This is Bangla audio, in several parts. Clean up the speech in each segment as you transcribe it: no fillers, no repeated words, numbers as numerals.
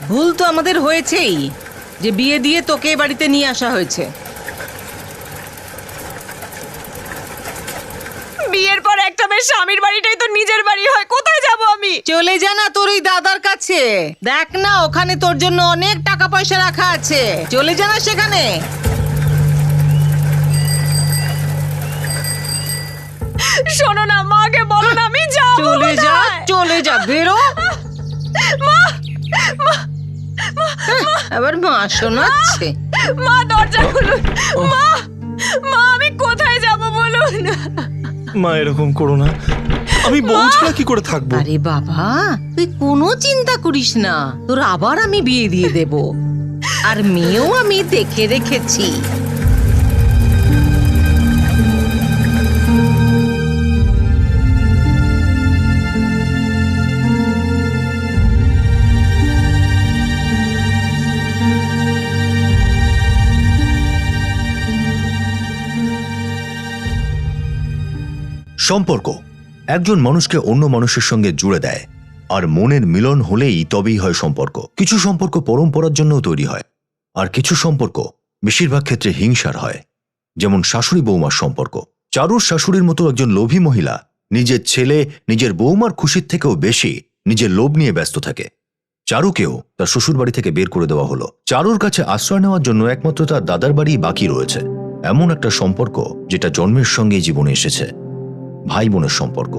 ভুল তো আমাদের হয়েছেই যে বিয়ে দিয়ে তোকে এ বাড়িতে নিয়ে আসা হয়েছে। বিয়ের পর একটা মেয়ে স্বামীর বাড়িটাই তো নিজের বাড়ি হয়, কোথায় যাব আমি? চলে যা না তোর ওই দাদার কাছে, দেখ না ওখানে তোর জন্য অনেক টাকা পয়সা রাখা আছে, চলে যা না সেখানে। শোনো না, মাকে বলো না আমি যাব। চলে যা, চলে যা, বেরো। মা, আবার মা শোনাচ্ছে। মা দরজা খুলুন। মা, মা আমি কোথায় যাব বলুন? মা এরকম করো না, আমি বউ ছাড়া কি করে থাকবো? আরে বাবা তুই কোনো চিন্তা করিস না, তোর আবার আমি বিয়ে দিয়ে দেব, আর মেয়েও আমি দেখে রেখেছি। সম্পর্ক একজন মানুষকে অন্য মানুষের সঙ্গে জুড়ে দেয়, আর মনের মিলন হলেই তবেই হয় সম্পর্ক। কিছু সম্পর্ক পরম্পরার জন্যও তৈরি হয়, আর কিছু সম্পর্ক বেশিরভাগ ক্ষেত্রে হিংসার হয়, যেমন শাশুড়ি বৌমার সম্পর্ক। চারুর শাশুড়ির মতো একজন লোভী মহিলা নিজের ছেলে নিজের বৌমার খুশির থেকেও বেশি নিজের লোভ নিয়ে ব্যস্ত থাকে। চারুকেও তার শ্বশুর বাড়ি থেকে বের করে দেওয়া হলো। চারুর কাছে আশ্রয় নেওয়ার জন্য একমাত্র তার দাদার বাড়ি বাকি রয়েছে। এমন একটা সম্পর্ক যেটা জন্মের সঙ্গেই জীবনে এসেছে, ভাই বোনের সম্পর্ক।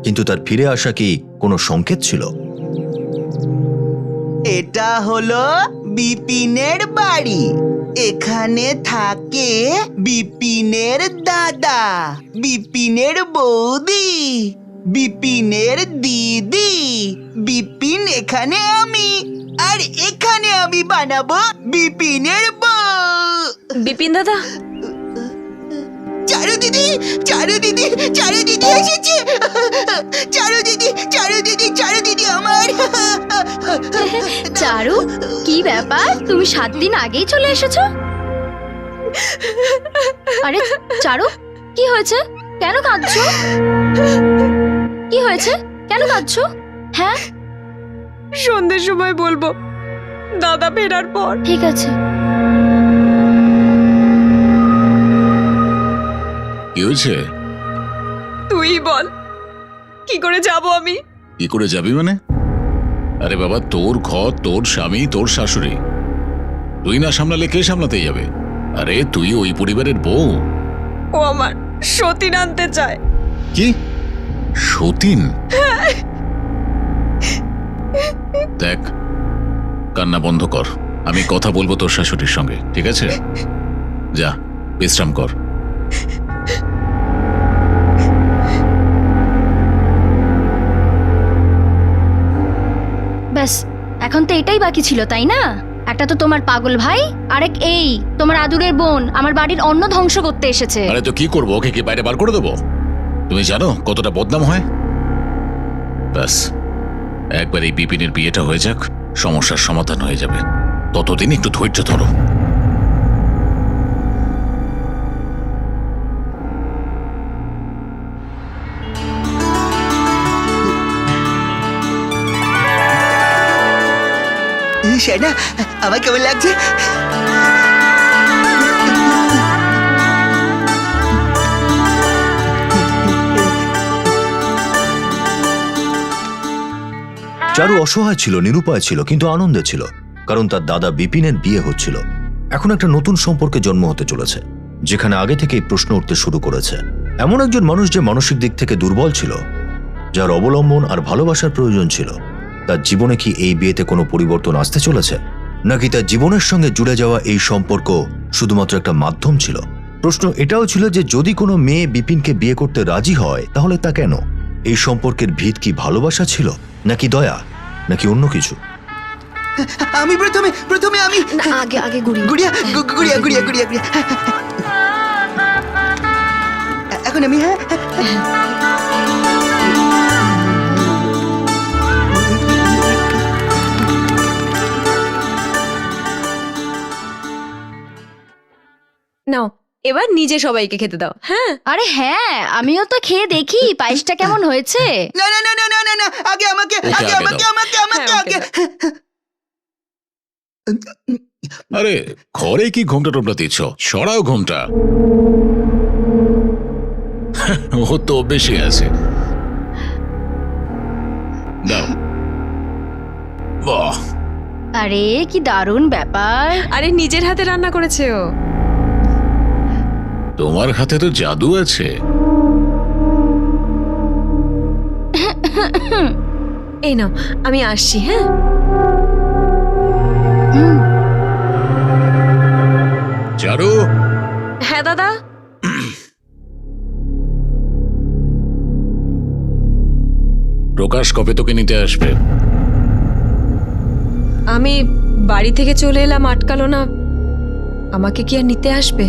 কিন্তু তার ফিরে আসা কি কোনো সংকেত ছিল? এটা হলো বিপিনের বাড়ি। এখানে থাকে বিপিনের দাদা, বিপিনের বৌদি, বিপিনের দিদি, বিপিন এখানে আমি, আর এখানে আমি বানাবো বিপিনের বউ। বিপিন দাদা, চারু দিদি, চারু দিদি, চারু দিদি এসেছে। চারু দিদি, চারু দিদি, চারু দিদি আমার। চারু, কি ব্যাপার, তুমি 7 দিন আগেই চলে এসেছো? আরে চারু, কি হয়েছে? কেন কাঁদছো? কি হয়েছে? কেন কাঁদছো? হ্যাঁ, সন্ধ্যের সময় বলবো, দাদা ফেরার পর। ঠিক আছে। কি হয়েছে? তুই বল, কি করে যাব আমি? কি করে যাবি মানে? আরে বাবা, তোর ঘর, তোর স্বামী, তোর শাশুড়ি, তুই না সামলালে কে সামলাতে যাবে? আরে তুই ওই পরিবারের বউ। ও আমার সতীন আনতে চায়। কি সতীন? দেখ, কান্না বন্ধ কর, আমি কথা বলবো তোর শাশুড়ির সঙ্গে, ঠিক আছে? যা বিশ্রাম কর। ব্যাস, এখন তো এটাই বাকি ছিল, তাই না? একটা তো তোমার পাগল ভাই, আরেক এই তোমার আদুরের বোন আমার বাড়ির অন্ন ধ্বংস করতে এসেছে। আরে তো কি করবো, ওকে কি বাইরে বার করে দেবো? তুমি জানো কতটা বদনাম হয়? ব্যাস, একবার এই বিপিনের বিয়েটা হয়ে যাক, সমস্যার সমাধান হয়ে যাবে। ততদিন একটু ধৈর্য ধরো। সেনা, আমার কেমন লাগছে? চারু অসহায় ছিল, নিরুপায় ছিল, কিন্তু আনন্দে ছিল, কারণ তার দাদা বিপিনের বিয়ে হচ্ছিল। এখন একটা নতুন সম্পর্কে জন্ম হতে চলেছে, যেখানে আগে থেকেই প্রশ্ন উঠতে শুরু করেছে। এমন একজন মানুষ যে মানসিক দিক থেকে দুর্বল ছিল, যার অবলম্বন আর ভালোবাসার প্রয়োজন ছিল, তার জীবনে কি এই বিয়েতে কোনো পরিবর্তন আসতে চলেছে, নাকি তার জীবনের সঙ্গে জুড়ে যাওয়া এই সম্পর্ক শুধুমাত্র একটা মাধ্যম ছিল? প্রশ্ন এটাও ছিল যে যদি কোনো মেয়ে বিপিনকে বিয়ে করতে রাজি হয়, তাহলে তা কেন? এই সম্পর্কের ভিত কি ভালোবাসা ছিল, নাকি দয়া, নাকি অন্য কিছু? আমি প্রথমে আমি আগে আগে গুড়ি গুড়িয়া গুড়িয়া গুড়িয়া গুড়িয়া গুড়িয়া। এখন আমি, হ্যাঁ নাও, এবার নিজে সবাইকে খেতে দাও। হ্যাঁ, আরে হ্যাঁ, আমিও তো খেয়ে দেখি পায়েসটা কেমন হয়েছে। না না না না না না না, আগে আমাকে, ওকে আগে আগে আমাকে, দাও। আমাকে, আমাকে হ্যাঁ, আগে। ওকে আরে ঘরে কি ঘুমটা টোমটা দিচ্ছ? সরাও ঘুমটা। ও তো বেশি আছে। দাও। বাহ, আরে কি দারুণ ব্যাপার। আরে নিজের হাতে রান্না করেছে ও। তোমার হাতে তো জাদু আছে। এই নাও, আমি আসছি। হ্যাঁ, চারু, হ্যাঁ দাদা। প্রকাশ কবে তোকে নিতে আসবে? আমি বাড়ি থেকে চলে এলাম, আটকালো না। আমাকে কি আর নিতে আসবে?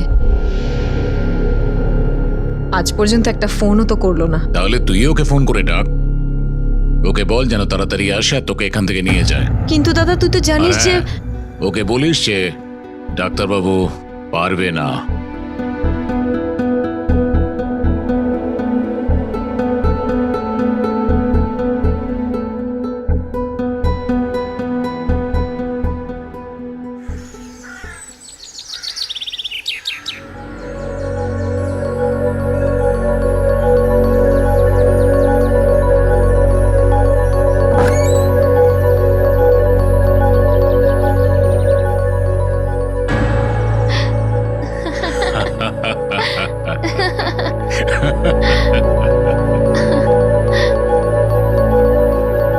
আজ পর্যন্ত একটা ফোনও তো করলো না। তাহলে তুই ওকে ফোন করে ডাক। ওকে বল যেন তাড়াতাড়ি আসে আর তোকে এখান থেকে নিয়ে যায়। কিন্তু দাদা তুই তো জানিস যে হ্যাঁ, ওকে বলিস যে ডাক্তারবাবু পারবে না।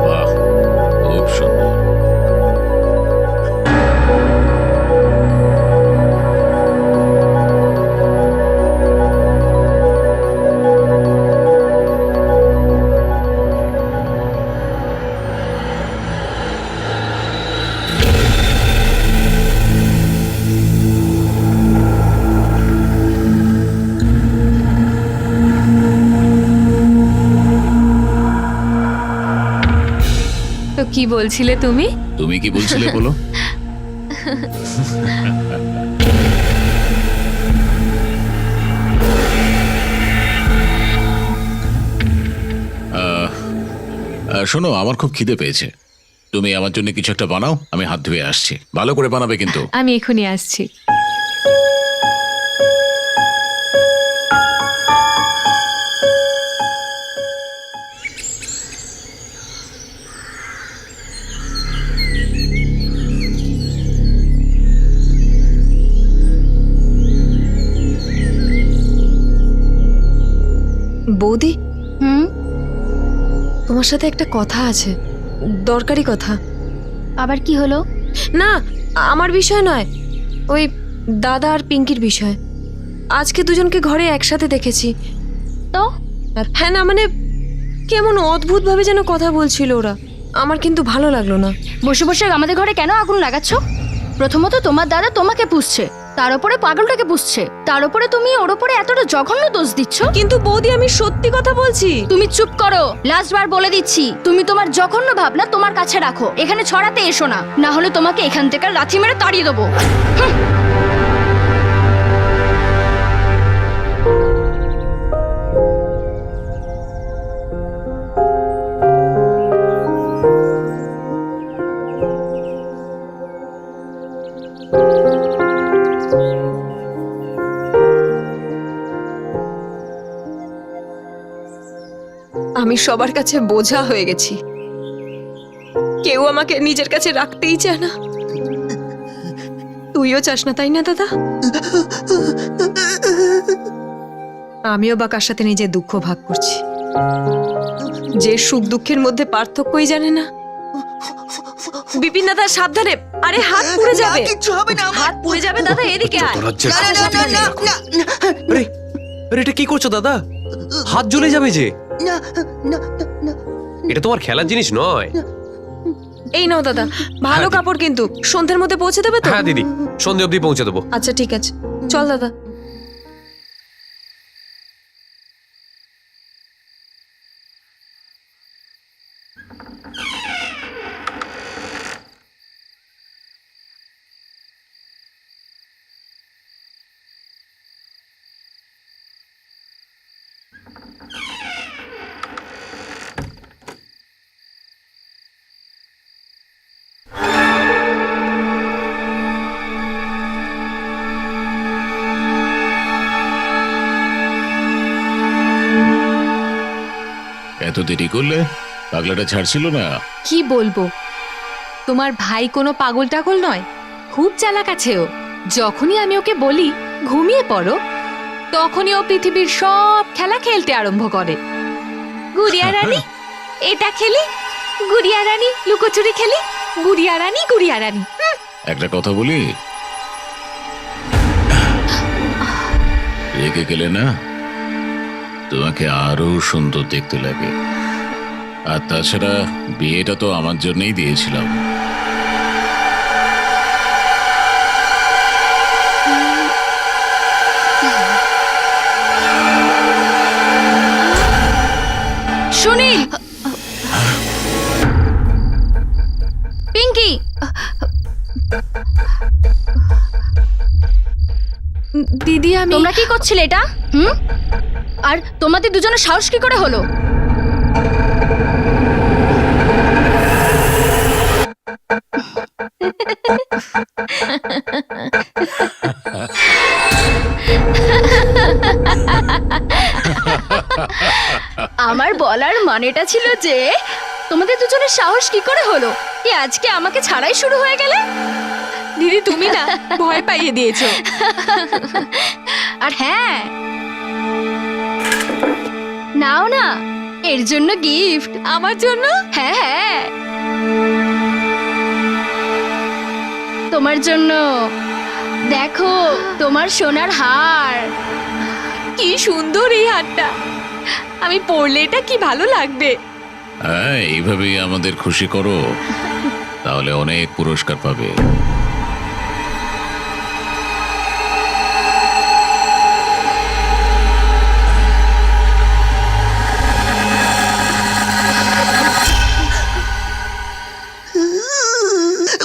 বাহ, খুব সুন্দর। তো কি বলছিলে তুমি? তুমি কি বলছিলে বলো? শোনো, আমার খুব খিদে পেয়েছে। তুমি আমার জন্য কিছু একটা বানাও, আমি হাত ধুয়ে আসছি। ভালো করে বানাবে কিন্তু। আমি এখনই আসছি। বৌদি, হুম, তোমার সাথে একটা কথা আছে, দরকারি কথা। আবার কি হলো? না, আমার বিষয় নয়, ওই দাদা আর পিঙ্কির বিষয়। আজকে দুজনকে ঘরে একসাথে দেখেছি। তো হ্যাঁ, না মানে কেমন অদ্ভুত ভাবে যেন কথা বলছিল ওরা। আমার কিন্তু ভালো লাগলো না। বসে বসে আমাদের ঘরে কেন আগুন লাগাচ্ছ? প্রথমত তোমার দাদা তোমাকে পুষছে, তার উপরে পাগলটাকে পুষছে, তার উপরে তুমি ওর উপরে এতটা জঘন্য দোষ দিচ্ছ। কিন্তু বৌদি, আমি সত্যি কথা বলছি। তুমি চুপ করো। লাস্ট বার বলে দিচ্ছি, তুমি তোমার জঘন্য ভাবনা তোমার কাছে রাখো, এখানে ছড়াতে এসো না, না হলে তোমাকে এখান থেকে লাথি মেরে তাড়িয়ে দেবো। হুম। আমি সবার কাছে বোঝা হয়ে গেছি, কেউ আমাকে নিজের কাছে রাখতেই চায় না। তুইও চাস না, তাই না দাদা? আমিও বা কার সাথে নিজের দুঃখ ভাগ করছি, যে সুখ দুঃখের মধ্যে পার্থক্যই জানে না। বিপিন দাদা, সাবধানে। আরে হাত পুড়ে যাবে, কিচ্ছু হবে না আমার। হাত পুড়ে যাবে দাদা, এদিকে আয়। না না না না না না আরে আরে এটা কি করছো দাদা? হাত জ্বলে যাবে যে। না না না। এটা তোমার খেলার জিনিস নয়। এই নাও দাদা, ভালো হ্যাঁ, কাপড়, কিন্তু সন্ধ্যের মধ্যে পৌঁছে দেবে তো? হ্যাঁ দিদি, সন্ধে অবধি পৌঁছে দেবো। আচ্ছা ঠিক আছে, চল দাদা। দেরি করলে? পাগলাটা ছাড়ছিল না। কি বলবো, তোমার ভাই কোনো পাগল টাগল নয়, খুব চালাক আছে ও। যখনই আমি ওকে বলি ঘুমিয়ে পড়ো, তখনই ও পৃথিবীর সব খেলা খেলতে আরম্ভ করে। গুড়িয়া রানী এটা খেলি, গুড়িয়া রানী লুকোচুরি খেলি, গুড়িয়া রানী গুড়িয়া রানী। একটা কথা বলি, রেগে গেলে না তোমাকে আরো সুন্দর দেখতে লাগে। আর তাছাড়া বিয়েটা তো আমার জন্যই দিয়েছিলাম। সুনীল, পিঙ্কি, দিদি আমি তোমরা কি করছিলে এটা? আর তোমাদের দুজনের সাহস কি করে হলো? আমার বলার মানেটা ছিল যে তোমাদের দুজনের সাহস কি করে হলো যে আজকে আমাকে ছাড়াই শুরু হয়ে গেলে? দিদি তুমি না ভয় পাইয়ে দিয়েছো। আর হ্যাঁ, নাও না, এর জন্য গিফট। আমার জন্য? হ্যাঁ হ্যাঁ, তোমার জন্য। দেখো, তোমার সোনার হার। কি সুন্দর এই হারটা, আমি পরলে এটা কি ভালো লাগবে। হ্যাঁ, এইভাবেই আমাদের খুশি করো, তাহলে অনেক পুরস্কার পাবে।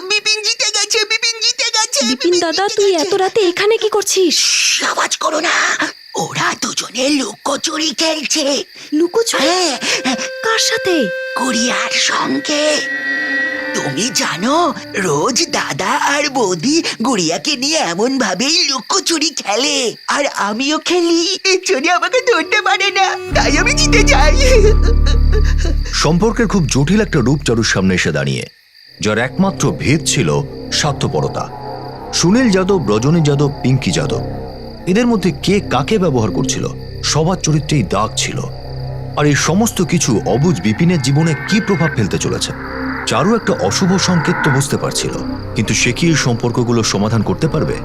বিপিন জিতে গেছে, বিপিন জিতে গেছে। বিপিন দাদা, তুই এত রাতে এখানে কি করছিস? আওয়াজ করো না, ওরা দুজনে লুকোচুরি খেলছে। লুকোচুরি? হ্যাঁ, কার সাথে? গুড়িয়ার সঙ্গে। তুমি জানো, রোজ দাদা আর বৌদি গুড়িয়াকে নিয়ে এমন ভাবেই লুকোচুরি খেলে, আর আমিও খেলি। এর জন্য আমাকে ধরতে পারে না, তাই আমি জিতে যাই। সম্পর্কের খুব জটিল একটা রূপ চারুর সামনে এসে দাঁড়িয়ে, যার একমাত্র ভেদ ছিল স্বার্থপরতা। সুনীল যাদব, রজনী যাদব, পিঙ্কি যাদব, এদের মধ্যে কে কাকে ব্যবহার করছিল সবার চরিত্রেই দাগ ছিল। আর এই সমস্ত কিছু অবুঝ বিপিনের জীবনে কি প্রভাব ফেলতে চলেছে। চারু একটা অশুভ সংকেত তো বুঝতে পারছিল, কিন্তু সে কি এই সম্পর্কগুলো সমাধান করতে পারবে?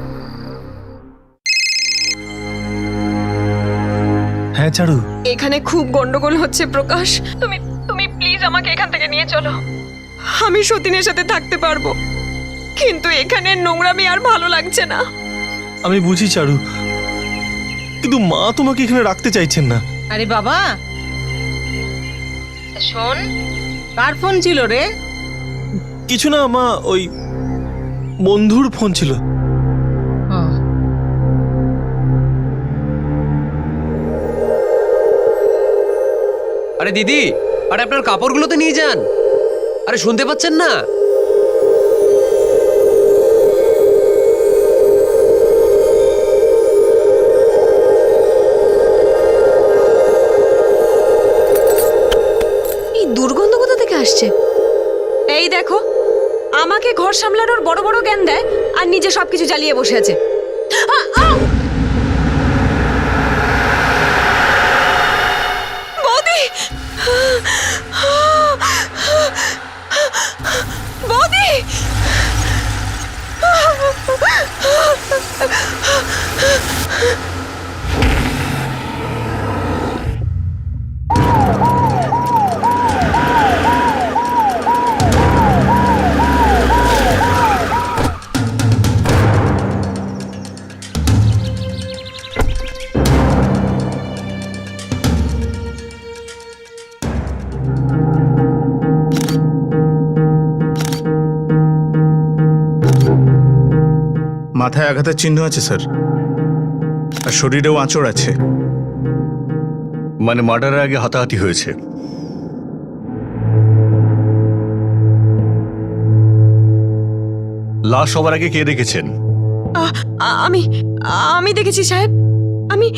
হ্যাঁ চারু, এখানে খুব গন্ডগোল হচ্ছে প্রকাশ। তুমি তুমি প্লিজ আমাকে এখান থেকে নিয়ে চলো। আমি সতীনের সাথে থাকতে পারবো, কিন্তু এখানে নোংরামি আর ভালো লাগছে না। আমি বুঝি চারু, কিন্তু মা তোমাকে এখানে রাখতে চাইছেন না। আরে বাবা, শোন, কার ফোন ছিল রে? কিছু না মা, ওই বন্ধুর ফোন ছিল। আরে দিদি, আরে আপনার কাপড়গুলো তো নিয়ে যান। আরে শুনতে পাচ্ছেন না? এই দুর্গন্ধ কোথা থেকে আসছে? এই দেখো, আমাকে ঘর সামলানোর বড় বড় জ্ঞান দেয়, আর নিজে সবকিছু জ্বালিয়ে বসে আছে। বৌদি, বৌদি, মাথায় আঘাতের চিহ্ন আছে স্যার, আর শরীরেও আঁচড় আছে। মানে মার্ডারের আগে হাতাহাতি হয়েছে। লাশ সবার আগে কে দেখেছেন? আমি আমি দেখেছি সাহেব। আমি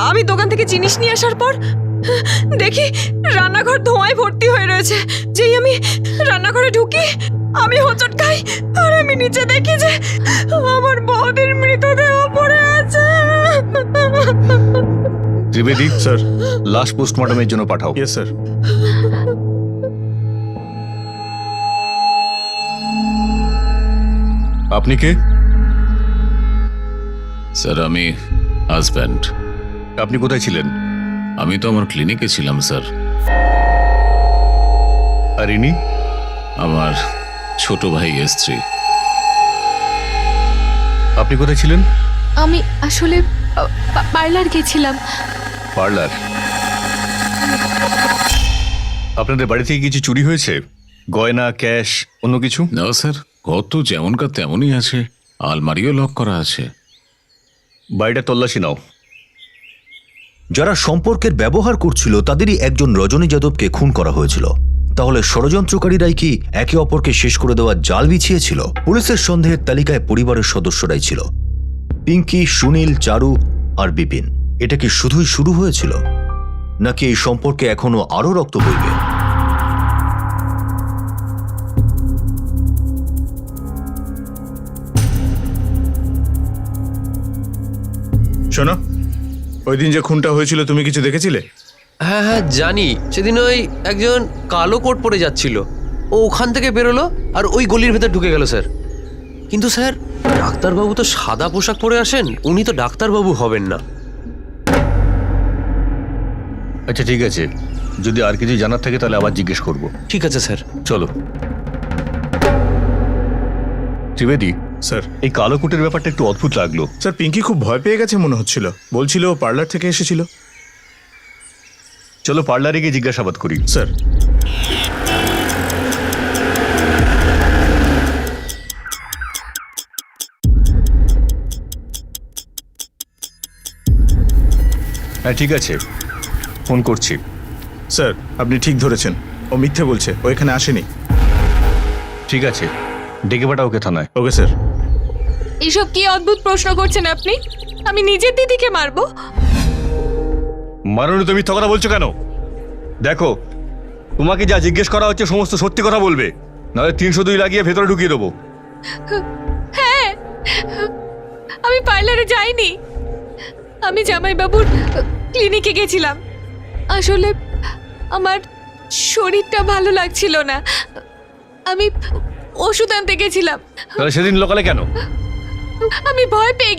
আমি দোকান থেকে জিনিস নিয়ে আসার পর দেখি রান্নাঘর ধোঁয়ায় ভর্তি হয়ে রয়েছে। যেই আমি রান্নাঘরে ঢুকি আমি হোঁচট খাই, আর আমি নিচে দেখি যে আমার বৌদির মৃতদেহ পড়ে আছে। ত্রিবেদী স্যার, লাশ পোস্টমর্টমের জন্য পাঠাও। Yes sir. আপনি কে? স্যার আমি হাজব্যান্ড। আপনি কোথায় ছিলেন? আমি তো আমার ক্লিনিকে ছিলাম স্যার। আর ইনি? আমার ছোট ভাই স্ত্রী। আপনি কোথায় ছিলেন? আমি আসলে পার্লার গেছিলাম। পার্লার? আপনাদের বাড়ি থেকে কিছু চুরি হয়েছে? গয়না, ক্যাশ, অন্য কিছু? না স্যার, ঘর তো যেমনকার তেমনই আছে, আলমারিও লক করা আছে। বাড়িটা তল্লাশি নাও। যারা সম্পর্কের ব্যবহার করছিল তাদেরই একজন রজনী যাদবকে খুন করা হয়েছিল। তাহলে ষড়যন্ত্রকারীরাই কি একে অপরকে শেষ করে দেওয়ার জাল বিছিয়েছিল? পুলিশের সন্দেহের তালিকায় পরিবারের সদস্যরাই ছিল, পিঙ্কি, সুনীল, চারু আর বিপিন। এটা কি শুধুই শুরু হয়েছিল, নাকি এই সম্পর্কে এখনো আরো রক্ত বইবে? শোনো, ওই দিন যে খুনটা হয়েছিল তুমি কিছু দেখেছিলে? হ্যাঁ হ্যাঁ জানি, সেদিন ওই একজন কালো কোট পরে যাচ্ছিল, ও ওখান থেকে বেরোলো আর ওই গলির ভেতর ঢুকে গেল স্যার। কিন্তু স্যার, ডাক্তারবাবু তো সাদা পোশাক পরে আসেন, উনি তো ডাক্তারবাবু হবেন না। আচ্ছা ঠিক আছে, যদি আর কিছু জানার থাকে তাহলে আবার জিজ্ঞেস করব। ঠিক আছে স্যার। চলো। ত্রিবেদী স্যার, এই কালো কোটের ব্যাপারটা একটু অদ্ভুত লাগলো। স্যার, পিঙ্কি খুব ভয় পেয়ে গেছে মনে হচ্ছিল, বলছিল ও পার্লার থেকে এসেছিল। চলো পার্লারে গিয়ে জিজ্ঞাসাবাদ করি। স্যার। হ্যাঁ ঠিক আছে, ফোন করছি। স্যার, আপনি ঠিক ধরেছেন, ও মিথ্যে বলছে, ও এখানে আসেনি। ঠিক আছে, ডেকে পাঠাও ওকে থানায়। Okay sir. এইসব কি অদ্ভুত প্রশ্ন করছেন আপনি? আমি নিজের দিদিকে মারবো? মারুনি, তুমি মিথ্যা কথা বলছো কেন? দেখো, তোমাকে যা জিজ্ঞেস করা হচ্ছে সমস্ত সত্যি কথা বলবে, নাহলে 302 লাগিয়ে ভেতরে ঢুকিয়ে দেবো। হ্যাঁ, আমি পার্লারে যাইনি, আমি জামাইবাবুর ক্লিনিকে গেছিলাম। আসলে আমার শরীরটা ভালো লাগছিল না, আমি ওষুধ আনতে গেছিলাম। তাহলে সেদিন লোকালে কেন? আমি ভয় পেয়ে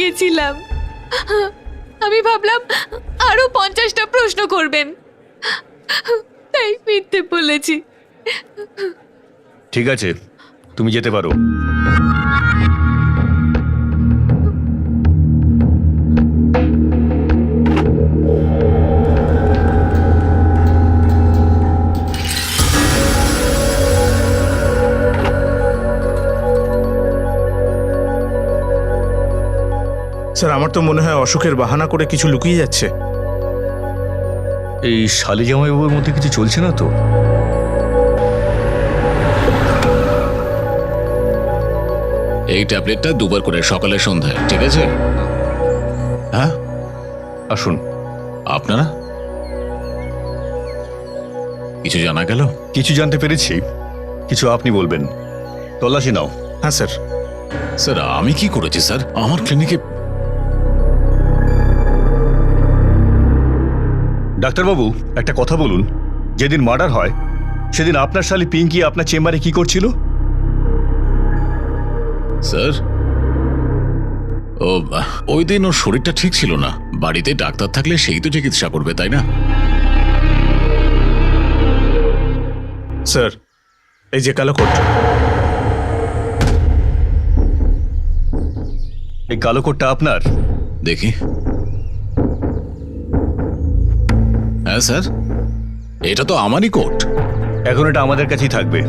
গেছিলাম, আমি ভাবলাম আরো 50টা প্রশ্ন করবেন, তাই মিথ্যে বলেছি। ঠিক আছে, তুমি যেতে পারো। স্যার, আমার তো মনে হয় অসুখের বাহানা করে কিছু লুকিয়ে যাচ্ছে। এই শালি জামাইবাবুর মধ্যে কিছু চলছে না তো? এই ট্যাবলেটটা 2 বার করে সকালে সন্ধ্যায়, ঠিক আছে? হ্যাঁ, আসুন। আপনারা কিছু জানা গেল? কিছু জানতে পেরেছি, কিছু আপনি বলবেন। তল্লাশি নাও। হ্যাঁ স্যার। স্যার আমি কি করেছি স্যার? আমার ক্লিনিকে ডাক্তারবাবু একটা কথা বলুন, যেদিন মার্ডার হয় সেদিন আপনার শালি পিঙ্কি আপনার চেম্বারে কি করছিল? স্যার ওই দিন ওর শরীরটা ঠিক ছিল না, বাড়িতে ডাক্তার থাকলে সেই তো চিকিৎসা করবে, তাই না? স্যার, এই যে কালো কোট, এই কালো কোটটা আপনার? দেখি। হ্যাঁ স্যার, এটা তো আমারই কোট। এখন এটা আমাদের কাছেই থাকবে,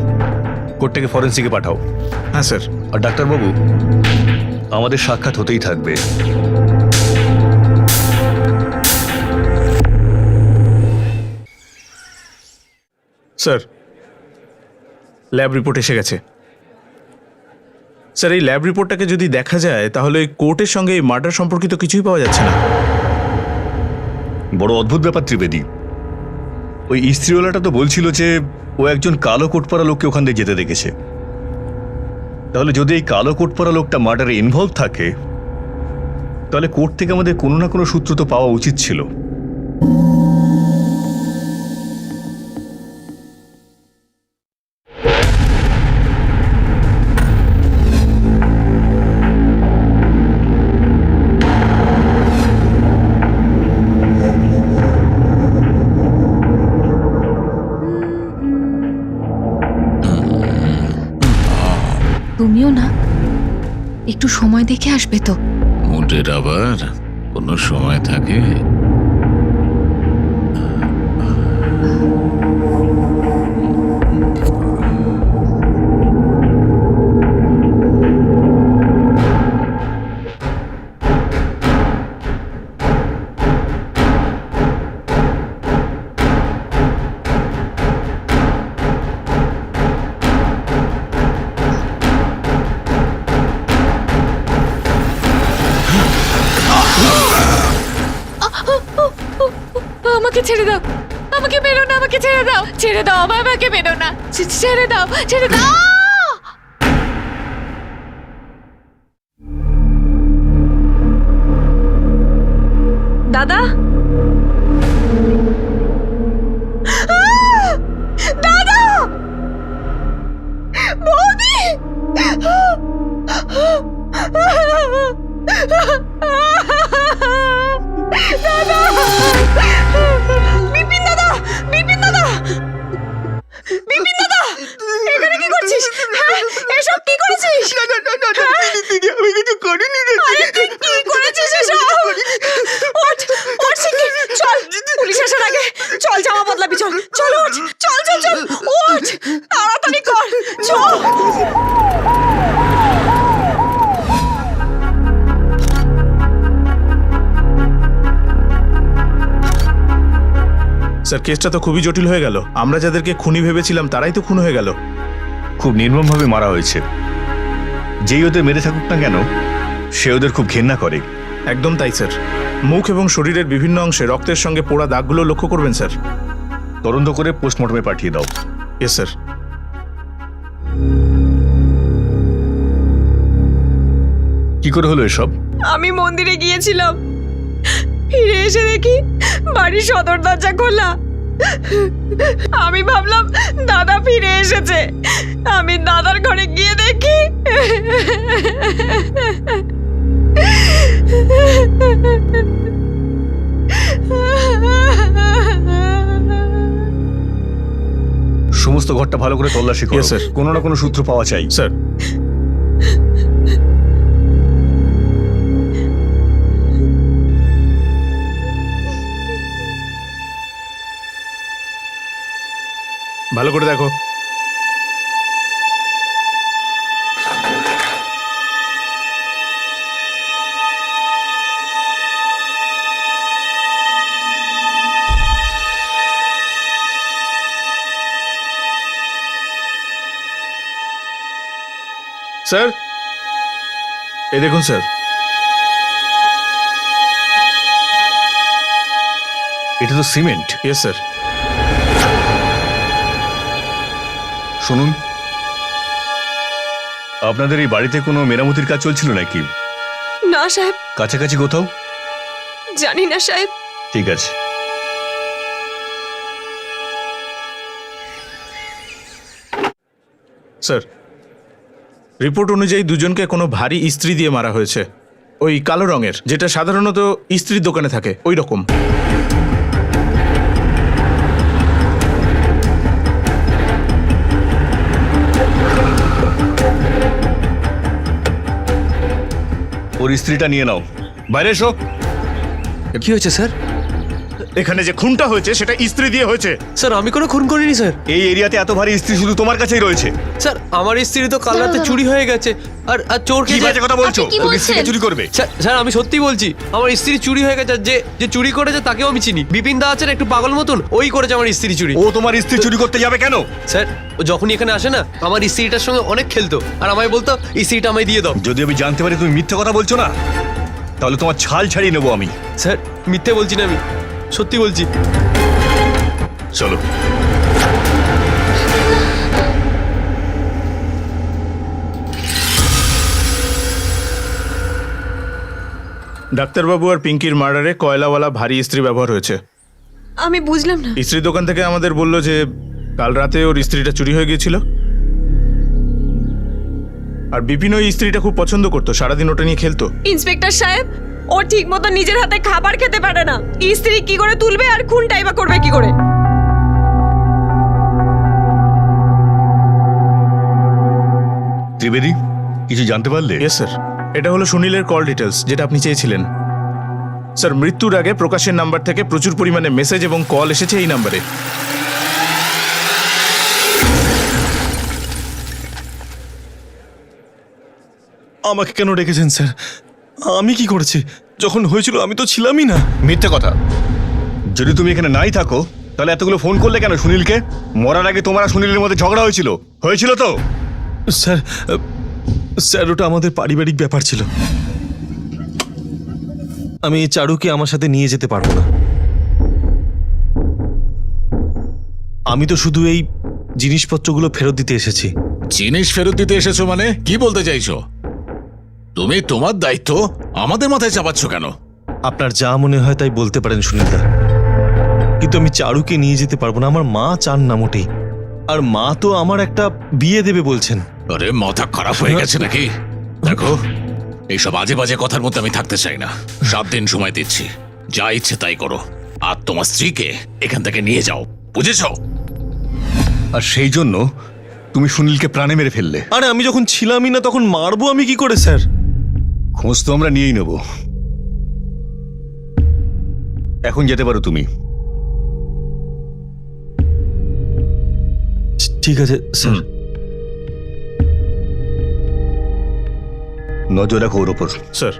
কোটটাকে ফরেন্সিকে পাঠাও। হ্যাঁ স্যার। আর ডাক্তারবাবু, আমাদের সাক্ষাৎ হতেই থাকবে। স্যার, ল্যাব রিপোর্ট এসে গেছে। স্যার, এই ল্যাব রিপোর্টটাকে যদি দেখা যায় তাহলে এই কোর্টের সঙ্গে এই মার্ডার সম্পর্কিত কিছুই পাওয়া যাচ্ছে না। বড় অদ্ভুত ব্যাপার ত্রিবেদী। ওই ইস্ত্রিওয়ালাটা তো বলছিল যে ও একজন কালো কোট পরা লোককে ওখান দিয়ে যেতে দেখেছে। তাহলে যদি এই কালো কোট পরা লোকটা মার্ডারে ইনভলভ থাকে, তাহলে কোর্ট থেকে আমাদের কোনো না কোনো সূত্র তো পাওয়া উচিত ছিল। তুমিও না একটু সময় দেখে আসবে তো। মুডের আবার কোনো সময় থাকে? আমাকে ছেড়ে দাও, আমাকে বেরো না, আমাকে ছেড়ে দাও, ছেড়ে দাও, আমাকে বেরো না, ছেড়ে দাও, ছেড়ে দাও। দাদা, দাদা, বৌদি, দাদা, বিপিন দাদা, বিপিন দাদা, বিপিন দাদা, এখানে কি করছিস? হ্যাঁ, এসব কি করেছিস? আমি কিছু করিনি রে। আরে তুই কি করেছিস এসব? ওঠ, ওঠ শিগগির, চল, পুলিশ আসার আগে চল, জামা বদলাবি, চল, চল, ওঠ, চল, চল, চল, ওঠ, তাড়াতাড়ি কর, চল। স্যার, কেসটা তো খুবই জটিল হয়ে গেল। আমরা যাদেরকে খুনি ভেবেছিলাম তারাই তো খুন হয়ে গেল। খুব নির্মমভাবে মারা হয়েছে। যেই ওদের মেরে থাকুক না কেন, সে ওদের খুব ঘেন্না করে। একদম তাই স্যার। মুখ এবং শরীরের বিভিন্ন অংশে রক্তের সঙ্গে পোড়া দাগগুলো লক্ষ্য করবেন স্যার। তদন্ত করে পোস্টমর্টমে পাঠিয়ে দাও। Yes sir. কি করে হলো এসব? আমি মন্দিরে গিয়েছিলাম, ফিরে এসে দেখি বাড়ির সদর দরজা খোলা। আমি ভাবলাম দাদা ফিরে এসেছে। আমি দাদার ঘরে গিয়ে দেখি সমস্ত ঘরটা ভালো করে তল্লাশি করো স্যার। কোনো না কোনো সূত্র পাওয়া চাই স্যার। ভালো করে দেখো। স্যার, এই দেখুন স্যার। এটা তো সিমেন্ট। Yes sir. শুনুন, আপনাদের এই বাড়িতে কোনো মেরামতির কাজ চলছিল নাকি? না সাহেব। কাছাকাছি কোথাও? জানি না সাহেব। ঠিক আছে। স্যার, রিপোর্ট অনুযায়ী দুজনকে কোনো ভারী ইস্ত্রি দিয়ে মারা হয়েছে। ওই কালো রঙের, যেটা সাধারণত ইস্ত্রির দোকানে থাকে, ওই রকম। ওর ইস্ত্রিটা নিয়ে নাও। বাইরে এসো। কি হয়েছে স্যার? এখানে যে খুনটা হয়েছে সেটা ইস্ত্রি দিয়ে হয়েছে। স্যার, আমি কোনো খুন করিনি স্যার। এই এরিয়াতে এত ভারী ইস্ত্রি শুধু তোমার কাছেই রয়েছে। স্যার, আমার স্ত্রী তো কাল রাতে চুরি হয়ে গেছে। আর চোরকে কি বাজে কথা বলছো? আপনি কি ওর স্ত্রীকে বলছেন? চুরি করবে? স্যার, আমি সত্যি বলছি, আমার স্ত্রী চুরি হয়ে গেছে। যে চুরি করেছে তাকেও আমি চিনি। বিপিন দা আছেন একটু পাগল মতন, ওই করেছে আমার স্ত্রী চুরি। ও তোমার স্ত্রী চুরি করতে যাবে কেন? স্যার, ও যখনই এখানে আসে না, আমার স্ত্রীটার সঙ্গে অনেক খেলতো আর আমায় বলতো স্ত্রীটা আমায় দিয়ে দাও। যদি আমি জানতে পারি তুমি মিথ্যে কথা বলছো না, তাহলে তোমার ছাল ছাড়িয়ে নেবো আমি। স্যার, মিথ্যে বলছি না আমি। সত্যি বলছি। চলো। ডাক্তারবাবু আর পিঙ্কির মার্ডারে কয়লাওয়ালা ভারী ইস্ত্রি ব্যবহার হয়েছে। আমি বুঝলাম না। ইস্ত্রি দোকান থেকে আমাদের বললো যে কাল রাতে ওর ইস্ত্রিটা চুরি হয়ে গিয়েছিল, আর বিপিন ওই ইস্ত্রিটা খুব পছন্দ করতো, সারাদিন ওটা নিয়ে খেলতো। ইন্সপেক্টর সাহেব, ও ঠিক মতো নিজের হাতে খাবার খেতে পারে না, স্ত্রী কি করে তুলবে আর খুনটাই বা করবে কি করে? ত্রিবেদী, কিছু জানতে পারলে? ইয়েস স্যার, এটা হলো সুনীলের কল ডিটেলস, যেটা আপনি চেয়েছিলেন। স্যার, মৃত্যুর আগে প্রকাশের নাম্বার থেকে প্রচুর পরিমাণে মেসেজ এবং কল এসেছে এই নাম্বারে। আমাকে কেন ডেকেছেন স্যার? আমি কি করেছি? যখন হয়েছিল আমি তো ছিলামই না। মিথ্যে কথা। যদি তুমি এখানে নাই থাকো তাহলে এতগুলো ফোন করলে কেন সুনীলকে? মরার আগে তোমার আর সুনীলের মধ্যে ঝগড়া হয়েছিল তো? স্যার, স্যার ওটা আমাদের পারিবারিক ব্যাপার ছিল। আমি এই চারুকে আমার সাথে নিয়ে যেতে পারবো না। আমি তো শুধু এই জিনিসপত্রগুলো ফেরত দিতে এসেছি। জিনিস ফেরত দিতে এসেছো মানে কি বলতে চাইছো? তুমি তোমার দায়িত্ব আমাদের মাথায় চাপাচ্ছ কেন? আপনার যা মনে হয় তাই বলতে পারেন সুনীলদা, কিন্তু আমি চারুকে নিয়ে যেতে পারবো না। আমার মা চান না মোটেই, আর মা তো আমার একটা বিয়ে দেবে বলছেন। আরে মাথা খারাপ হয়ে গেছে নাকি? দেখো, এইসব বাজে বাজে কথার মধ্যে আমি থাকতে চাই না। 7 দিন সময় দিচ্ছি, যা ইচ্ছে তাই করো, আর তোমার স্ত্রীকে এখান থেকে নিয়ে যাও, বুঝেছো? আর সেই জন্য তুমি সুনীলকে প্রাণে মেরে ফেললে? আরে আমি যখন ছিলামই না তখন মারবো আমি কি করে স্যার? খোঁজ তো আমরা নিয়েই নেব। এখন যেতে পারো তুমি। ঠিক আছে স্যার। নজর রাখো ওর ওপর। স্যার।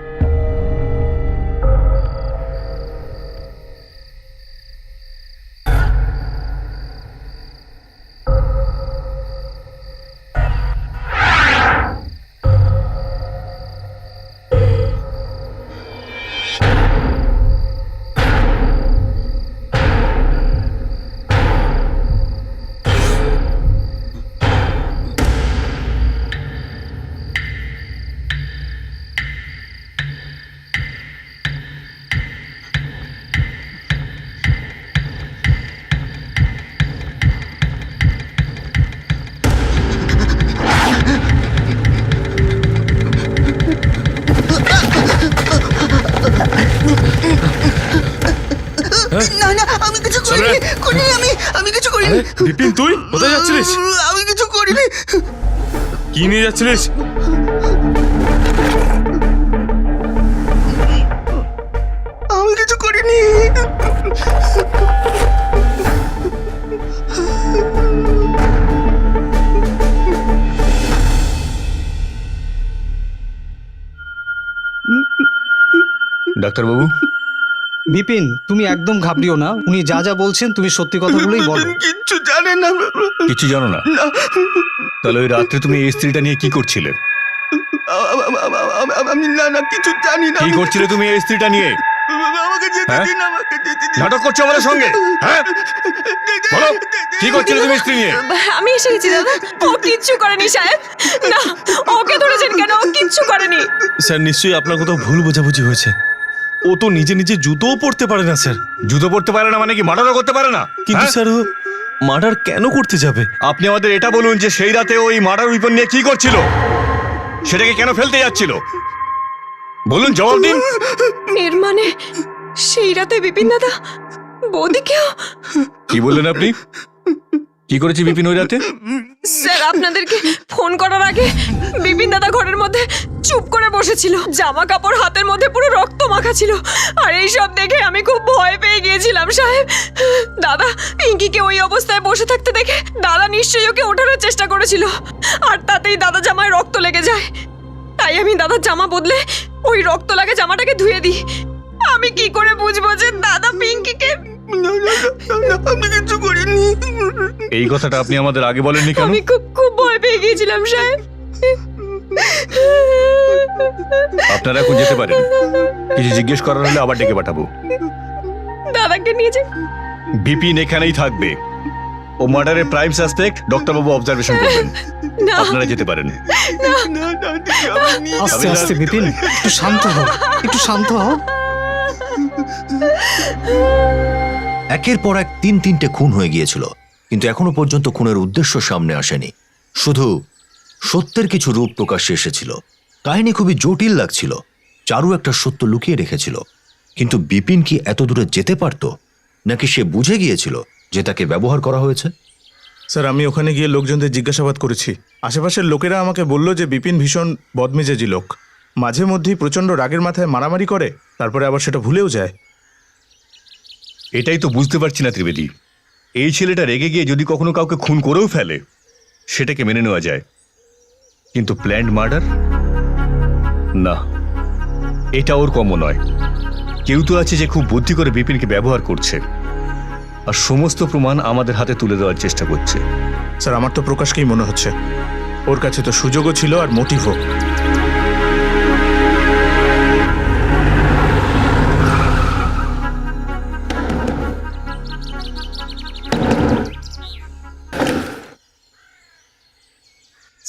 না না, আমি কিছু করিনি, আমি কিছু করিনি। বিপিন, তুই কোথায় যাচ্ছিলিস? আমি কিছু করিনি। কি নিয়ে যাচ্ছিলিস? আমি কিছু করিনি। ডাক্তারবাবু। বিপিন, তুমি একদম ঘাবড়িও না, উনি যা যা বলছেন তুমি সত্যি কথাগুলোই বলো। কিচ্ছু জানে না। কিছু জানো না? তাহলে ওই রাত্রে তুমি এই স্ত্রীটা নিয়ে কি করছিলে? আমি না কিছু জানি না। কি করছিলে তুমি এই স্ত্রীটা নিয়ে? আমাকে যেতে দিন, আমাকে যেতে দিন। নাটক করছো আমাদের সঙ্গে? হ্যাঁ, বলো, কি করছিলে তুমি স্ত্রী নিয়ে? আমি এসে গেছি দাদা, ও কিচ্ছু করেনি সাহেব। না, ওকে ধরেছেন কেন? ও কিচ্ছু করেনি। স্যার, নিশ্চয়ই আপনার কোথাও ভুল বোঝাবুঝি হয়েছে। ও তো নিজে নিজে জুতোও পরতে পারে না স্যার। জুতো পরতে পারে না মানে কি মার্ডারও করতে পারে না? কিন্তু স্যার, ও মার্ডার কেন করতে যাবে? আপনি আমাদের এটা বলুন যে সেই রাতে ওই মার্ডার উইপন নিয়ে কি করছিল, সেটাকে কেন ফেলতে যাচ্ছিল? বলুন, জবাব দিন। এর মানে সেই রাতে বিপিন দাদা বৌদিকেও? কি বললেন আপনি? কি করেছে বিপিন ওই রাতে? স্যার, আপনাদেরকে ফোন করার আগে বিপিন দাদা ঘরের মধ্যে চুপ করে বসেছিল, জামা কাপড় হাতের মধ্যে পুরো রক্ত মাখা ছিল। আর এই সব দেখে আমি খুব ভয় পেয়ে গিয়েছিলাম সাহেব। দাদা পিঙ্কিকে ওই অবস্থায় বসে থাকতে দেখে দাদা নিশ্চয়ই ওকে ওঠানোর চেষ্টা করেছিল, আর তাতেই দাদা জামায় রক্ত লেগে যায়। তাই আমি দাদার জামা বদলে ওই রক্ত লাগা জামাটাকে ধুয়ে দিই। আমি কি করে বুঝবো যে দাদা পিঙ্কিকে? আমি কিছু করিনি। এই কথাটা আপনি আমাদের আগে বলেননি কেন? আমি খুব ভয় পেয়ে গিয়েছিলাম সাহেব। আপনারা এখন যেতে পারেন, কিছু জিজ্ঞেস করার হলে আবার ডেকে পাঠাবো। দাদাকে নিয়ে যাই। বিপিন এখানেই থাকবে। ও মার্ডারের প্রাইম সাসপেক্ট। ডক্টরবাবু অবজারভেশন করবেন। আপনারা যেতে পারেন। আস্তে আস্তে বিপিন, একটু শান্ত হও, একটু শান্ত হও। একের পর এক তিনটে খুন হয়ে গিয়েছিল, কিন্তু এখনো পর্যন্ত খুনের উদ্দেশ্য সামনে আসেনি। শুধু সত্যের কিছু রূপ প্রকাশ্যে এসেছিল। কাহিনী খুবই জটিল লাগছিল। চারু একটা সত্য লুকিয়ে রেখেছিল, কিন্তু বিপিন কি এত দূরে যেতে পারত, নাকি সে বুঝে গিয়েছিল যে তাকে ব্যবহার করা হয়েছে? স্যার, আমি ওখানে গিয়ে লোকজনদের জিজ্ঞাসাবাদ করেছি। আশেপাশের লোকেরা আমাকে বলল যে বিপিন ভীষণ বদমেজাজি লোক। মাঝে মধ্যেই প্রচন্ড রাগের মাথায় মারামারি করে, তারপরে আবার সেটা ভুলেও যায়। এটাই তো বুঝতে পারছি না ত্রিবেদী। এই ছেলেটা রেগে গিয়ে যদি কখনো কাউকে খুন করেও ফেলে, সেটাকে মেনে নেওয়া যায়, কিন্তু প্ল্যান্ড মার্ডার না, এটা ওর কম নয়। কেউ তো আছে যে খুব বুদ্ধি করে বিপিনকে ব্যবহার করছে, আর সমস্ত প্রমাণ আমাদের হাতে তুলে দেওয়ার চেষ্টা করছে। স্যার, আমার তো প্রকাশকেই মনে হচ্ছে। ওর কাছে তো সুযোগও ছিল আর মোটিভও।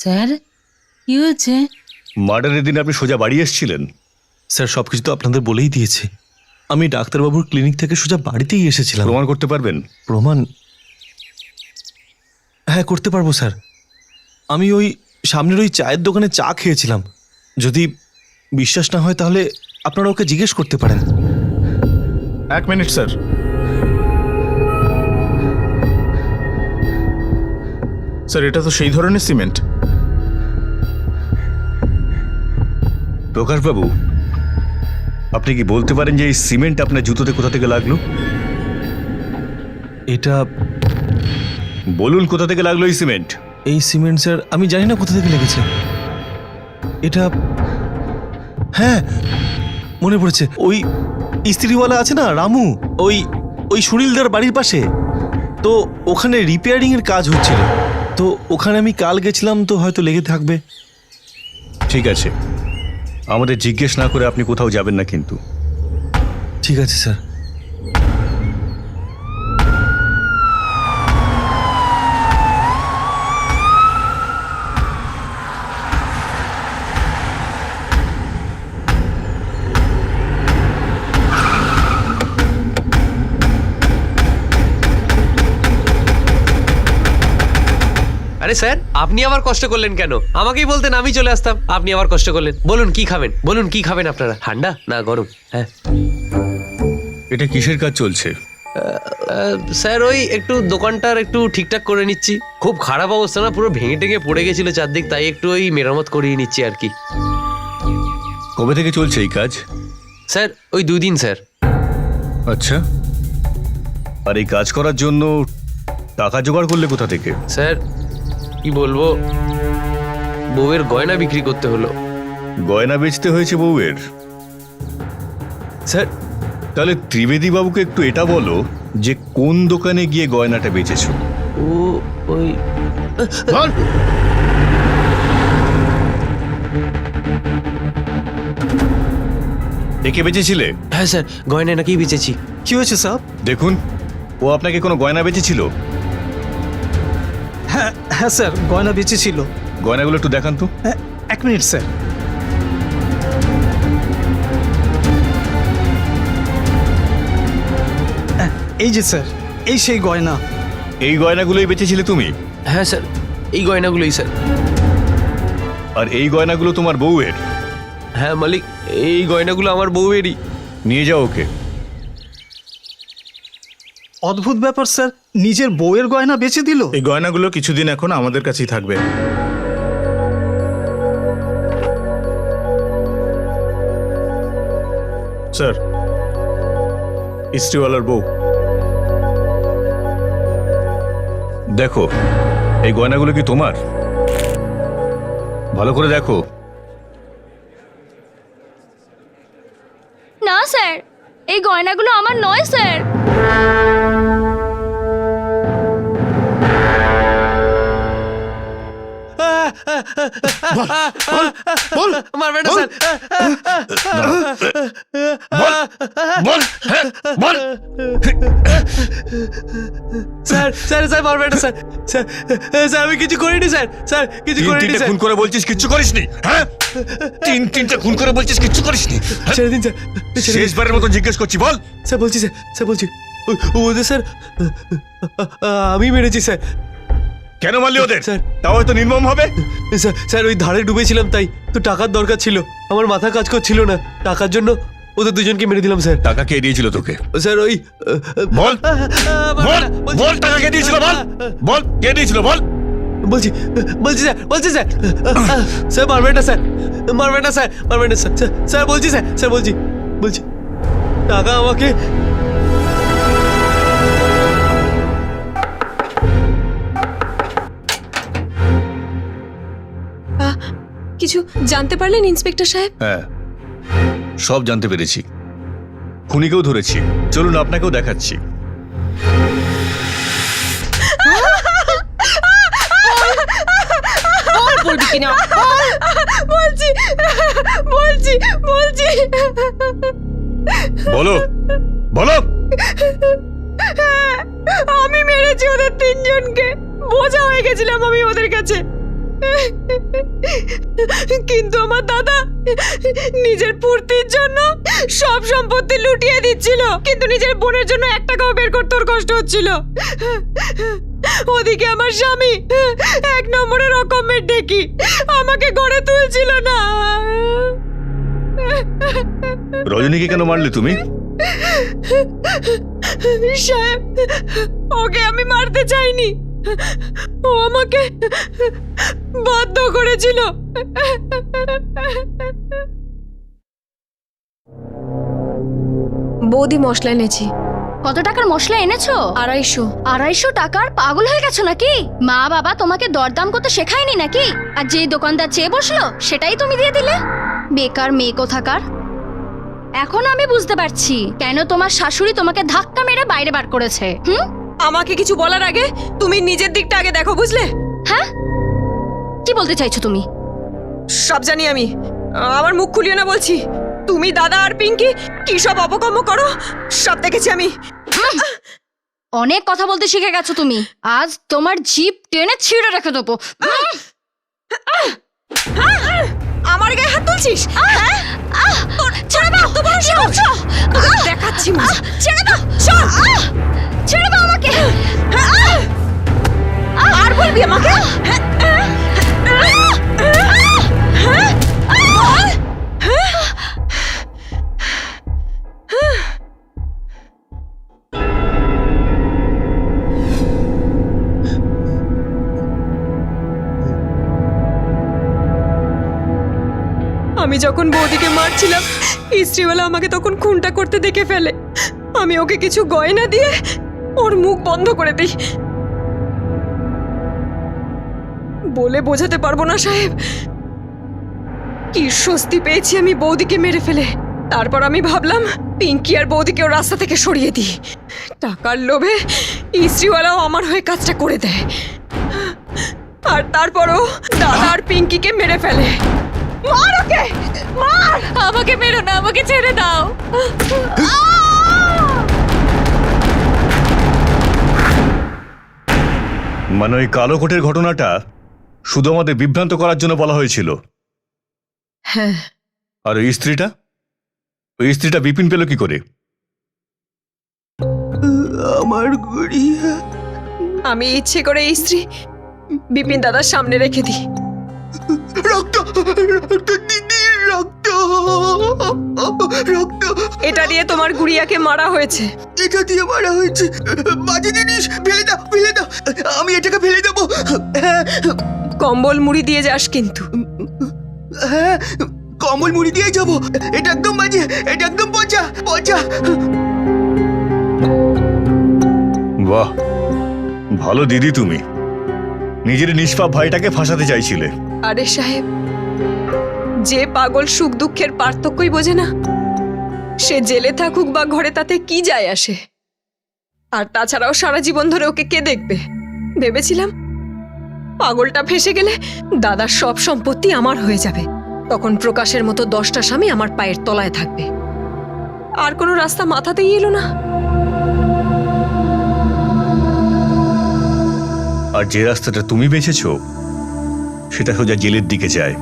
স্যার, কি হয়েছে? মার্ডারের দিন আপনি সোজা বাড়ি এসেছিলেন? স্যার সবকিছু তো আপনাদের বলেই দিয়েছি। আমি ডাক্তারবাবুর ক্লিনিক থেকে সোজা বাড়িতেই এসেছিলাম। প্রমাণ করতে পারবেন? প্রমাণ? হ্যাঁ, করতে পারবো স্যার। আমি ওই সামনের ওই চায়ের দোকানে চা খেয়েছিলাম। যদি বিশ্বাস না হয় তাহলে আপনারা ওকে জিজ্ঞেস করতে পারেন। এক মিনিট স্যার। স্যার, এটা তো সেই ধরনের সিমেন্ট। প্রকাশবাবু, আপনি কি বলতে পারেন যে এই সিমেন্ট আপনার জুতোতে কোথা থেকে লাগলো? এটা বলুন, কোথা থেকে লাগলো এই সিমেন্ট? এই সিমেন্ট স্যার আমি জানি না কোথা থেকে লেগেছে। এটা, হ্যাঁ মনে পড়েছে, ওই ইস্ত্রিওয়ালা আছে না রামু, ওই সুনীলদার বাড়ির পাশে, তো ওখানে রিপেয়ারিং এর কাজ হচ্ছিল, তো ওখানে আমি কাল গেছিলাম, তো হয়তো লেগে থাকবে। ঠিক আছে, আমাদের জিজ্ঞেস না করে আপনি কোথাও যাবেন না কিন্তু। ঠিক আছে স্যার। আরে স্যার, আপনি আবার কষ্ট করলেন কেন? আমাকেই বলতেন, আমি চলে আসতাম। আপনি আবার কষ্ট করলেন। বলুন কি খাবেন, বলুন কি খাবেন আপনারা? ঠান্ডা না গরম? হ্যাঁ। এটা কিসের কাজ চলছে? স্যার, ওই একটু দোকানটার একটু ঠিকঠাক করে নিচ্ছি। খুব খারাপ অবস্থা না, পুরো ভেঙে টেঙে পড়ে গেছিল চারদিক, তাই একটু ওই মেরামত করিয়ে নিচ্ছি আর কি। কবে থেকে চলছে এই কাজ? স্যার, ওই 2 দিন স্যার। আচ্ছা, আর এই কাজ করার জন্য টাকা জোগাড় করলে কোথা থেকে? স্যার, কি বলবো, বউয়ের গয়না বিক্রি করতে হলো। গয়না বেচতে হয়েছে বউয়ের? স্যার, তাহলে ত্রিবেদী বাবুকে একটু এটা বলো যে কোন দোকানে গিয়ে গয়নাটা বেচেছো। ও ওই একে বেচেছিলে? হ্যাঁ স্যার, গয়না নাকি বেচেছি। কি হয়েছে স্যার? দেখুন, ও আপনাকে কোনো গয়না বেচেছিল? হ্যাঁ হ্যাঁ স্যার, গয়না বেঁচেছিল। গয়নাগুলো একটু দেখান তো। এক মিনিট স্যার। এই যে স্যার, এই সেই গয়না। এই গয়নাগুলোই বেচেছিলে তুমি? হ্যাঁ স্যার, এই গয়নাগুলোই স্যার। আর এই গয়নাগুলো তোমার বউয়ের? হ্যাঁ মালিক, এই গয়নাগুলো আমার বউয়েরই। নিয়ে যাও ওকে। অদ্ভুত ব্যাপার স্যার, নিজের বউয়ের গয়না বেচে দিল। এই গয়নাগুলো কিছুদিন এখন আমাদের কাছেই থাকবে। স্যার, ইস্ত্রিওয়ালার বউ। দেখো, এই গয়নাগুলো কি তোমার? ভালো করে দেখো। না স্যার, এই গয়নাগুলো আমার নয় স্যার। বল মারবেন না বল। স্যার বল বল স্যার স্যার স্যার মারবেন না স্যার স্যার স্যার আমি কিছু করিনি স্যার স্যার কিছু করিনি তিনটে স্যার খুন করে বলছিস কিচ্ছু করিসনি, হ্যাঁ? তিনটে খুন করে বলছিস কিচ্ছু করিসনি, হ্যাঁ? ছেড়ে দিন স্যার শেষবারের মতো জিজ্ঞেস করছি, বল। স্যার বলছি স্যার স্যার বলছি ওদের স্যার আমি মেরেছি স্যার কেন মারলি ওদের? স্যার। তাও হয়তো নির্মম হবে। স্যার স্যার ওই ধারে ডুবেছিলাম তাই তো টাকার দরকার ছিল, আমার মাথা কাজ করছিল না, টাকার জন্য ওদের দুজনকে মেরে দিলাম স্যার। টাকা কে দিয়েছিল তোকে? স্যার ওই বল বল বল, টাকা কে দিয়েছিল? বল বল, কে দিয়েছিল? বল। বলছি বলছি স্যার স্যার মারবেন না স্যার, মারবেন না স্যার, মারবেন না স্যার, স্যার বলছি স্যার, স্যার বলছি বলছি টাকা আমাকে কিছু জানতে পারলেন ইন্সপেক্টর সাহেব? হ্যাঁ, সব জানতে পেরেছি। খুনিকেও ধরেছি, চলুন আপনাকেও দেখাচ্ছি। বলবি কিনা? বলছি বলছি বলছি বলো বলো। আমি মেরেছি ওদের তিনজনকে, বোঝা হয়ে গেছিলাম আমি ওদের কাছে, কিন্তু আমার দাদা নিজের পূর্তির জন্য সব সম্পত্তি লুটিয়ে দিচ্ছিল, কিন্তু নিজের বোনের জন্য 1 টাকাও বের করতে ওর কষ্ট হচ্ছিল। ওদিকে আমার স্বামী 1 নম্বরের রকমের ডেকি, আমাকে ঘরে তুলছিল না। রজনীকে কেন মারলে তুমি? সাহেব, ওকে আমি মারতে চাইনি, ও আমাকে বাধ্য করেছিল। বৌদি মশলা এনেছি। কত টাকার মশলা এনেছো? 250। 250 টাকার? পাগল হয়ে গেছো নাকি? মা বাবা তোমাকে দরদাম করতে শেখায়নি নাকি? আর যেই দোকানদার চেয়ে বসলো সেটাই তুমি দিয়ে দিলে? বেকার মেয়ে কোথাকার। এখন আমি বুঝতে পারছি কেন তোমার শাশুড়ি তোমাকে ধাক্কা মেরে বাইরে বার করেছে। আমাকে কিছু বলার আগে তুমি নিজের দিকটা আগে দেখো, বুঝলে? হ্যাঁ, কি বলতে চাইছো তুমি? সব জানি আমি, আমার মুখ খুলিও না বলছি। তুমি, দাদা আর পিঙ্কি কি সব অপকর্ম করো সব দেখেছি আমি। অনেক কথা বলতে শিখে গেছো তুমি, আজ তোমার জিভ টেনে ছিঁড়ে রেখে দেবো। আমার গায়ে হাত তুলছিস? ছেড়ে দাও, দেখাচ্ছি। ছেড়ে দাও, ছেড়ে দাও আমাকে। আর বলবি আমাকে? আমি যখন বৌদিকে মারছিলাম, ইস্ত্রিওয়ালা আমাকে তখন খুনটা করতে দেখে ফেলে। আমি ওকে কিছু গয়না দিয়ে ওর মুখ বন্ধ করে দিই। বলে বোঝাতে পারবো না সাহেব, কি স্বস্তি পেয়েছি আমি বৌদিকে মেরে ফেলে। তারপর আমি ভাবলাম পিঙ্কি আর বৌদিকেও রাস্তা থেকে সরিয়ে দিই। টাকার লোভে ইস্ত্রিওয়ালাও আমার হয়ে কাজটা করে দেয়, আর তারপরও দাদা আর পিঙ্কিকে মেরে ফেলে। মার ওকে, মার! আমাকে মেরো না, আমাকে ছেড়ে দাও। মানে ওই কালো কোটের ঘটনাটা শুধু আমাদের বিভ্রান্ত করার জন্য বলা হয়েছিল। হ্যাঁ। আর ওই স্ত্রীটা বিপিন পেল কি করে? আমার গুড়িয়া আমি ইচ্ছে করে এই স্ত্রী বিপিন দাদার সামনে রেখে দিই। রক্ত রক্ত দিদি, রক্ত রক্ত। এটা দিয়ে তোমার গুড়িয়াকে মারা হয়েছে। এটা দিয়ে মারা হয়েছে? বাজে জিনিস, ফেলে দাও, ফেলে দাও। আমি এটাকে ফেলে দেবো। কম্বল মুড়ি দিয়ে যাস কিন্তু। হ্যাঁ, কম্বল মুড়ি দিয়ে যাবো। এটা একদম বাজে, এটা একদম পচা পচা। বাহ, ভালো দিদি তুমি। নিজের নিষ্পাপ ভাইটাকে ফাঁসাতে চাইছিলে। আরে সাহেব, যে পাগল সুখ দুঃখের পার্থক্যই বোঝে না, সে জেলে থাকুক বা ঘরে তাতে কি যায় আসে। আর তাছাড়াও সারা জীবন ধরে ওকে কে দেখবে? ভেবেছিলাম পাগলটা ফেসে গেলে দাদার সব সম্পত্তি আমার হয়ে যাবে। তখন প্রকাশের মতো 10টা স্বামী আমার পায়ের তলায় থাকবে। আর কোনো রাস্তা মাথাতেই এলো না। আর যে রাস্তাটা তুমি বেছেছো সেটা সোজা জেলের দিকে যায়।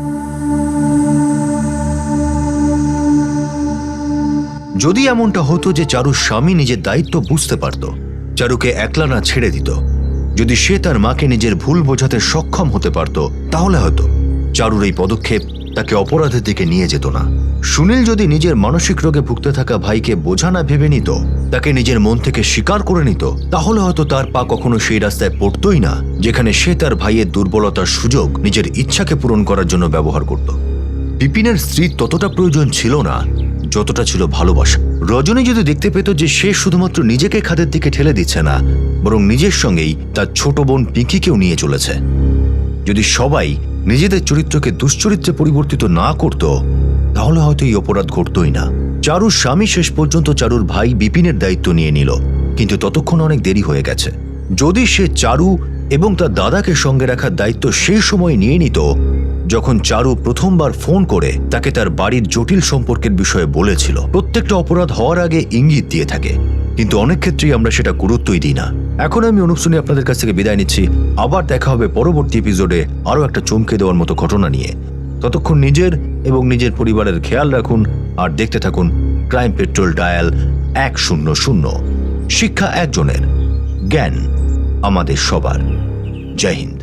যদি এমনটা হতো যে চারুর স্বামী নিজের দায়িত্ব বুঝতে পারত, চারুকে একলা না ছেড়ে দিত, যদি সে তার মাকে নিজের ভুল বোঝাতে সক্ষম হতে পারত, তাহলে হয়তো চারুর এই পদক্ষেপ তাকে অপরাধের দিকে নিয়ে যেত না। সুনীল যদি নিজের মানসিক রোগে ভুগতে থাকা ভাইকে বোঝা না ভেবে নিত, তাকে নিজের মন থেকে স্বীকার করে নিত, তাহলে হয়তো তার পা কখনো সেই রাস্তায় পড়তই না যেখানে সে তার ভাইয়ের দুর্বলতার সুযোগ নিজের ইচ্ছাকে পূরণ করার জন্য ব্যবহার করত। বিপিনের স্ত্রীর ততটা প্রয়োজন ছিল না যতটা ছিল ভালোবাসা। রজনী যদি দেখতে পেত যে সে শুধুমাত্র নিজেকে খাদের দিকে ঠেলে দিচ্ছে না, বরং নিজের সঙ্গেই তার ছোট বোন পিঙ্কিকেও নিয়ে চলেছে, যদি সবাই নিজেদের চরিত্রকে দুশ্চরিত্রে পরিবর্তিত না করত, তাহলে হয়তো এই অপরাধ ঘটতই না। চারুর স্বামী শেষ পর্যন্ত চারুর ভাই বিপিনের দায়িত্ব নিয়ে নিল, কিন্তু ততক্ষণ অনেক দেরি হয়ে গেছে। যদি সে চারু এবং তার দাদাকে সঙ্গে রাখার দায়িত্ব সেই সময় নিয়ে নিত যখন চারু প্রথমবার ফোন করে তাকে তার বাড়ির জটিল সম্পর্কের বিষয়ে বলেছিল। প্রত্যেকটা অপরাধ হওয়ার আগে ইঙ্গিত দিয়ে থাকে, কিন্তু অনেক ক্ষেত্রেই আমরা সেটা গুরুত্বই দিই না। এখন আমি অনুপ সোনি আপনাদের কাছ থেকে বিদায় নিচ্ছি। আবার দেখা হবে পরবর্তী এপিসোডে আরও একটা চমকে দেওয়ার মতো ঘটনা নিয়ে। ততক্ষণ নিজের এবং নিজের পরিবারের খেয়াল রাখুন আর দেখতে থাকুন ক্রাইম পেট্রোল ডায়াল 100। শিক্ষা একজনের, জ্ঞান আমাদের সবার। জয় হিন্দ।